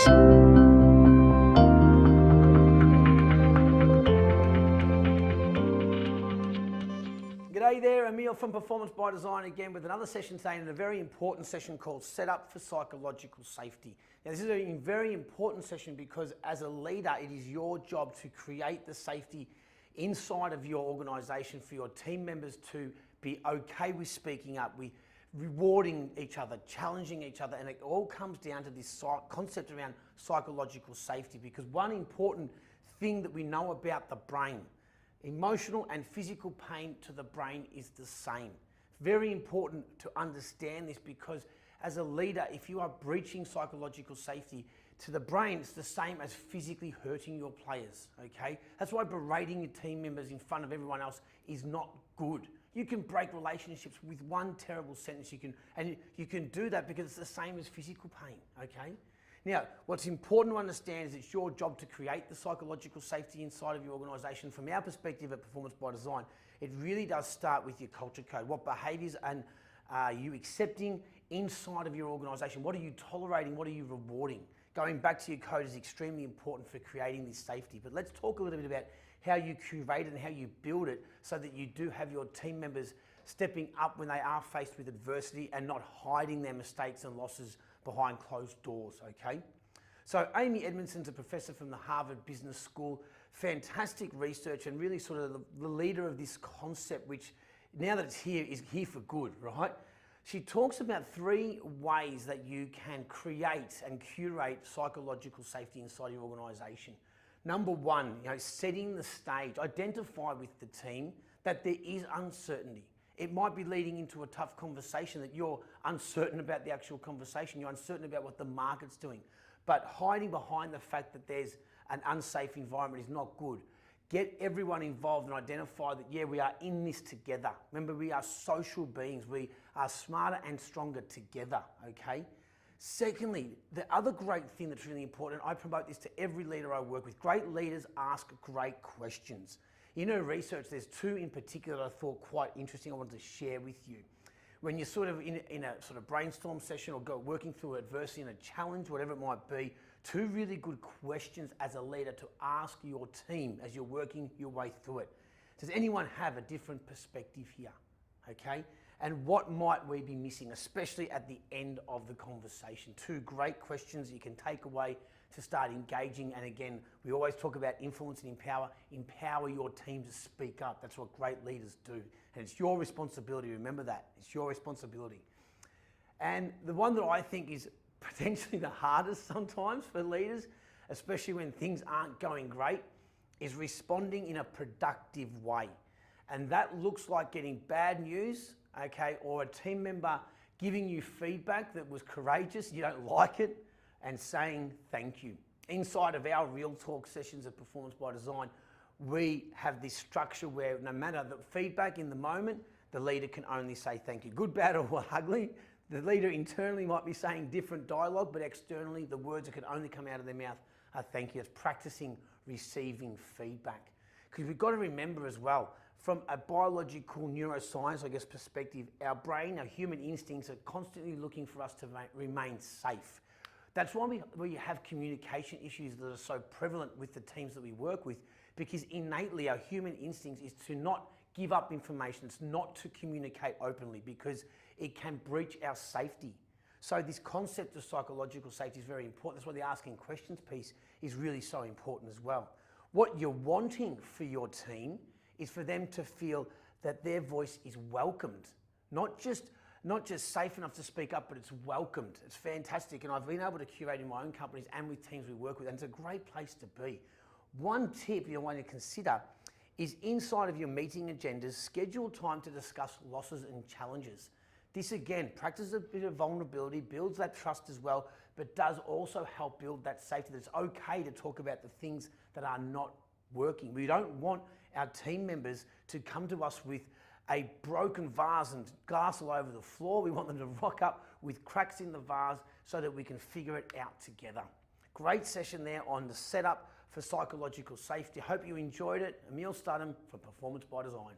G'day there, Emil from Performance by Design again with another session today, and a very important session called Set Up for Psychological Safety. Now this is a very important session because as a leader it is your job to create the safety inside of your organisation for your team members to be okay with speaking up, with rewarding each other, challenging each other, and it all comes down to this concept around psychological safety, because one important thing that we know about the brain, emotional and physical pain to the brain is the same. Very important to understand this, because as a leader, if you are breaching psychological safety to the brain, it's the same as physically hurting your players, okay? That's why berating your team members in front of everyone else is not good. You can break relationships with one terrible sentence, and you can do that because it's the same as physical pain, okay? Now, what's important to understand is it's your job to create the psychological safety inside of your organisation. From our perspective at Performance by Design, it really does start with your culture code. What behaviours are you accepting inside of your organisation? What are you tolerating? What are you rewarding? Going back to your code is extremely important for creating this safety. But let's talk a little bit about how you curate it and how you build it so that you do have your team members stepping up when they are faced with adversity and not hiding their mistakes and losses behind closed doors, okay? So Amy Edmondson's a professor from the Harvard Business School, fantastic research and really sort of the leader of this concept, which now that it's here, is here for good, right? She talks about 3 ways that you can create and curate psychological safety inside your organisation. Number 1, setting the stage. Identify with the team that there is uncertainty. It might be leading into a tough conversation that you're uncertain about the actual conversation, you're uncertain about what the market's doing. But hiding behind the fact that there's an unsafe environment is not good. Get everyone involved and identify that, yeah, we are in this together. Remember, we are social beings. We are smarter and stronger together, okay? Secondly, the other great thing that's really important, I promote this to every leader I work with, great leaders ask great questions. In her research, there's 2 in particular that I thought quite interesting I wanted to share with you. When you're sort of in a sort of brainstorm session or working through adversity and a challenge, whatever it might be, 2 really good questions as a leader to ask your team as you're working your way through it. Does anyone have a different perspective here? Okay? And what might we be missing, especially at the end of the conversation? 2 great questions you can take away to start engaging. And again, we always talk about influence and empower. Empower your team to speak up. That's what great leaders do. And it's your responsibility. Remember that. It's your responsibility. And the one that I think is potentially the hardest sometimes for leaders, especially when things aren't going great, is responding in a productive way. And that looks like getting bad news, okay, or a team member giving you feedback that was courageous, you don't like it, and saying thank you. Inside of our real talk sessions at Performance by Design, we have this structure where no matter the feedback in the moment, the leader can only say thank you. Good, bad, or ugly. The leader internally might be saying different dialogue, but externally the words that can only come out of their mouth are thank you. It's practicing receiving feedback. Because we've got to remember as well, from a biological neuroscience, perspective, our brain, our human instincts are constantly looking for us to remain safe. That's why we have communication issues that are so prevalent with the teams that we work with, because innately our human instinct is to not give up information. It's not to communicate openly because it can breach our safety. So this concept of psychological safety is very important. That's why the asking questions piece is really so important as well. What you're wanting for your team is for them to feel that their voice is welcomed, not just safe enough to speak up, but it's welcomed. It's fantastic, and I've been able to curate in my own companies and with teams we work with, and it's a great place to be. One tip you want to consider is inside of your meeting agendas, schedule time to discuss losses and challenges. This again, practices a bit of vulnerability, builds that trust as well, but does also help build that safety that it's okay to talk about the things that are not working. We don't want our team members to come to us with a broken vase and glass all over the floor. We want them to rock up with cracks in the vase so that we can figure it out together. Great session there on the setup for psychological safety. Hope you enjoyed it. Emil Studham for Performance by Design.